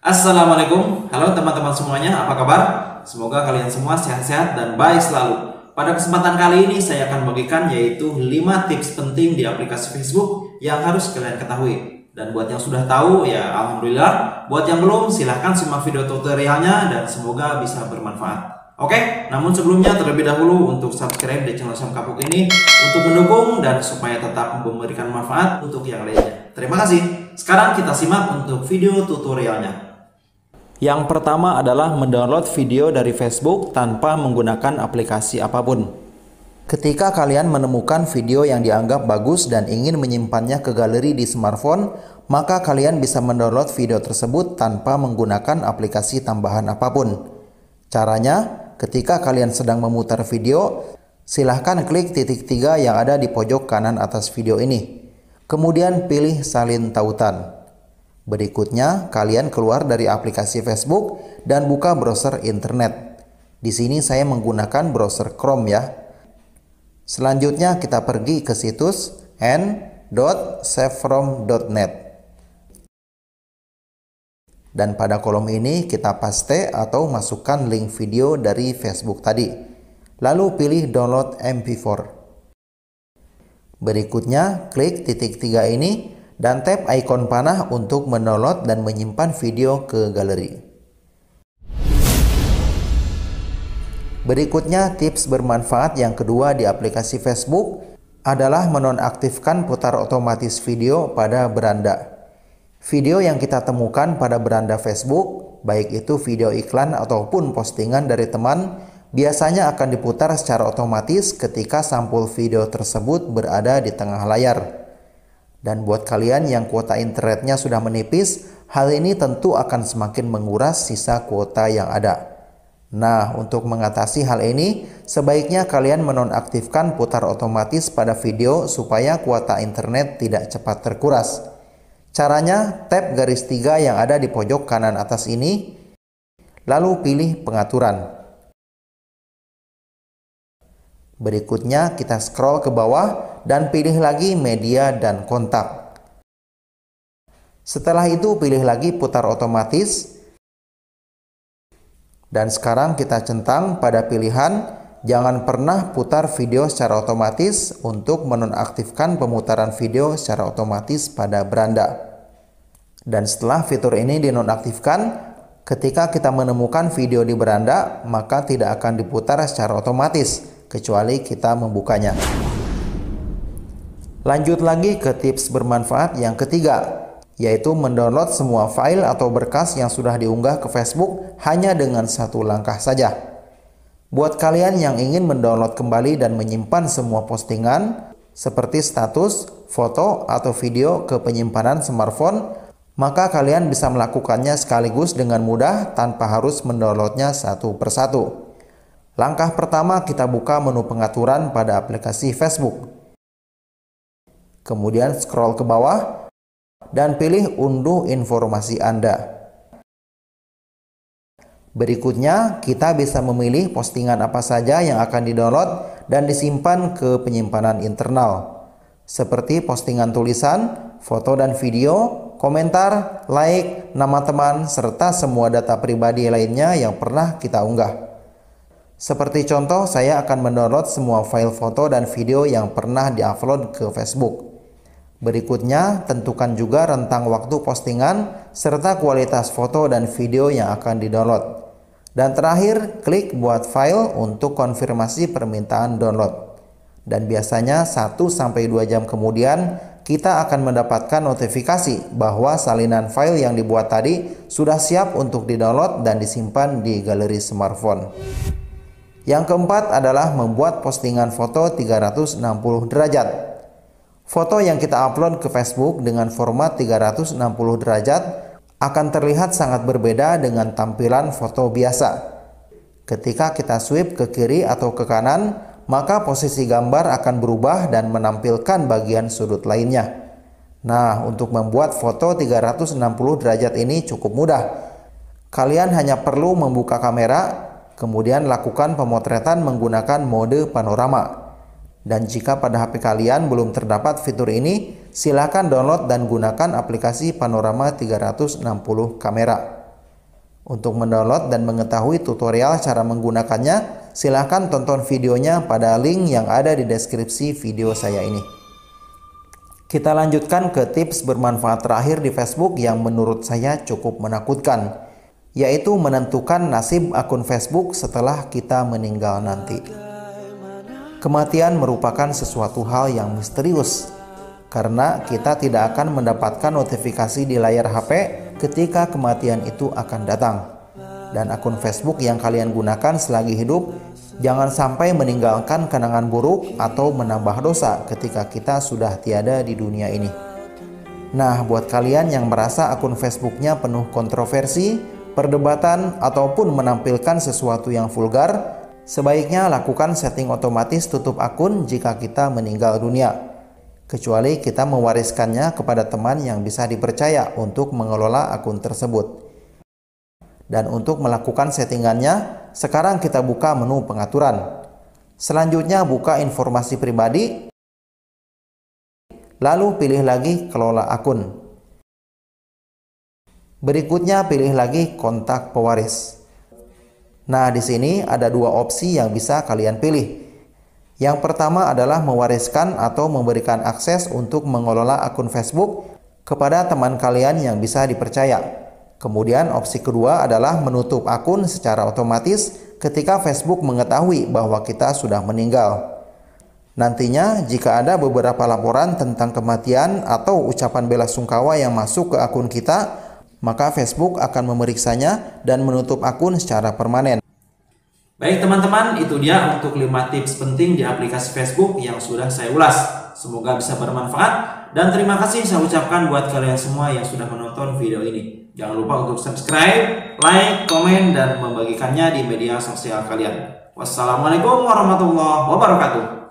Assalamualaikum, halo teman-teman semuanya, apa kabar? Semoga kalian semua sehat-sehat dan baik selalu. Pada kesempatan kali ini saya akan bagikan yaitu 5 tips penting di aplikasi Facebook yang harus kalian ketahui. Dan buat yang sudah tahu ya alhamdulillah, buat yang belum silahkan simak video tutorialnya dan semoga bisa bermanfaat. Oke, namun sebelumnya terlebih dahulu untuk subscribe di channel Sam Kapuk ini untuk mendukung dan supaya tetap memberikan manfaat untuk yang lainnya. Terima kasih. Sekarang kita simak untuk video tutorialnya. Yang pertama adalah mendownload video dari Facebook tanpa menggunakan aplikasi apapun. Ketika kalian menemukan video yang dianggap bagus dan ingin menyimpannya ke galeri di smartphone, maka kalian bisa mendownload video tersebut tanpa menggunakan aplikasi tambahan apapun. Caranya, ketika kalian sedang memutar video, silahkan klik titik 3 yang ada di pojok kanan atas video ini. Kemudian pilih salin tautan. Berikutnya, kalian keluar dari aplikasi Facebook dan buka browser internet. Di sini saya menggunakan browser Chrome ya. Selanjutnya kita pergi ke situs n.savefrom.net. Dan pada kolom ini kita paste atau masukkan link video dari Facebook tadi. Lalu pilih download MP4. Berikutnya, klik titik 3 ini dan tap ikon panah untuk mendownload dan menyimpan video ke galeri. Berikutnya, tips bermanfaat yang kedua di aplikasi Facebook adalah menonaktifkan putar otomatis video pada beranda. Video yang kita temukan pada beranda Facebook, baik itu video iklan ataupun postingan dari teman, biasanya akan diputar secara otomatis ketika sampul video tersebut berada di tengah layar. Dan buat kalian yang kuota internetnya sudah menipis, hal ini tentu akan semakin menguras sisa kuota yang ada. Nah, untuk mengatasi hal ini, sebaiknya kalian menonaktifkan putar otomatis pada video supaya kuota internet tidak cepat terkuras. Caranya, tap garis 3 yang ada di pojok kanan atas ini, lalu pilih pengaturan. Berikutnya kita scroll ke bawah dan pilih lagi media dan kontak. Setelah itu pilih lagi putar otomatis. Dan sekarang kita centang pada pilihan jangan pernah putar video secara otomatis untuk menonaktifkan pemutaran video secara otomatis pada beranda. Dan setelah fitur ini dinonaktifkan, ketika kita menemukan video di beranda, maka tidak akan diputar secara otomatis kecuali kita membukanya. Lanjut lagi ke tips bermanfaat yang ketiga, yaitu mendownload semua file atau berkas yang sudah diunggah ke Facebook hanya dengan satu langkah saja. Buat kalian yang ingin mendownload kembali dan menyimpan semua postingan seperti status, foto, atau video ke penyimpanan smartphone, maka kalian bisa melakukannya sekaligus dengan mudah tanpa harus mendownloadnya satu persatu. Langkah pertama, kita buka menu pengaturan pada aplikasi Facebook. Kemudian scroll ke bawah dan pilih unduh informasi Anda. Berikutnya, kita bisa memilih postingan apa saja yang akan didownload dan disimpan ke penyimpanan internal. Seperti postingan tulisan, foto dan video, komentar, like, nama teman, serta semua data pribadi lainnya yang pernah kita unggah. Seperti contoh, saya akan mendownload semua file foto dan video yang pernah diupload ke Facebook. Berikutnya, tentukan juga rentang waktu postingan serta kualitas foto dan video yang akan didownload. Dan terakhir, klik buat file untuk konfirmasi permintaan download. Dan biasanya 1-2 jam kemudian, kita akan mendapatkan notifikasi bahwa salinan file yang dibuat tadi sudah siap untuk didownload dan disimpan di galeri smartphone. Yang keempat adalah membuat postingan foto 360 derajat. Foto yang kita upload ke Facebook dengan format 360 derajat akan terlihat sangat berbeda dengan tampilan foto biasa. Ketika kita swipe ke kiri atau ke kanan, maka posisi gambar akan berubah dan menampilkan bagian sudut lainnya. Nah, untuk membuat foto 360 derajat ini cukup mudah. Kalian hanya perlu membuka kamera, kemudian lakukan pemotretan menggunakan mode panorama. Dan jika pada HP kalian belum terdapat fitur ini, silakan download dan gunakan aplikasi Panorama 360 Kamera. Untuk mendownload dan mengetahui tutorial cara menggunakannya, silahkan tonton videonya pada link yang ada di deskripsi video saya ini. Kita lanjutkan ke tips bermanfaat terakhir di Facebook yang menurut saya cukup menakutkan, yaitu menentukan nasib akun Facebook setelah kita meninggal nanti. Kematian merupakan sesuatu hal yang misterius, karena kita tidak akan mendapatkan notifikasi di layar HP ketika kematian itu akan datang. Dan akun Facebook yang kalian gunakan selagi hidup, jangan sampai meninggalkan kenangan buruk atau menambah dosa ketika kita sudah tiada di dunia ini. Nah, buat kalian yang merasa akun Facebooknya penuh kontroversi, perdebatan, ataupun menampilkan sesuatu yang vulgar, sebaiknya lakukan setting otomatis tutup akun jika kita meninggal dunia. Kecuali kita mewariskannya kepada teman yang bisa dipercaya untuk mengelola akun tersebut. Dan untuk melakukan settingannya, sekarang kita buka menu pengaturan. Selanjutnya buka informasi pribadi, lalu pilih lagi kelola akun. Berikutnya pilih lagi kontak pewaris. Nah, di sini ada dua opsi yang bisa kalian pilih. Yang pertama adalah mewariskan atau memberikan akses untuk mengelola akun Facebook kepada teman kalian yang bisa dipercaya. Kemudian opsi kedua adalah menutup akun secara otomatis ketika Facebook mengetahui bahwa kita sudah meninggal. Nantinya jika ada beberapa laporan tentang kematian atau ucapan bela sungkawa yang masuk ke akun kita, maka Facebook akan memeriksanya dan menutup akun secara permanen. Baik teman-teman, itu dia untuk 5 tips penting di aplikasi Facebook yang sudah saya ulas. Semoga bisa bermanfaat dan terima kasih saya ucapkan buat kalian semua yang sudah menonton video ini. Jangan lupa untuk subscribe, like, komen, dan membagikannya di media sosial kalian. Wassalamualaikum warahmatullahi wabarakatuh.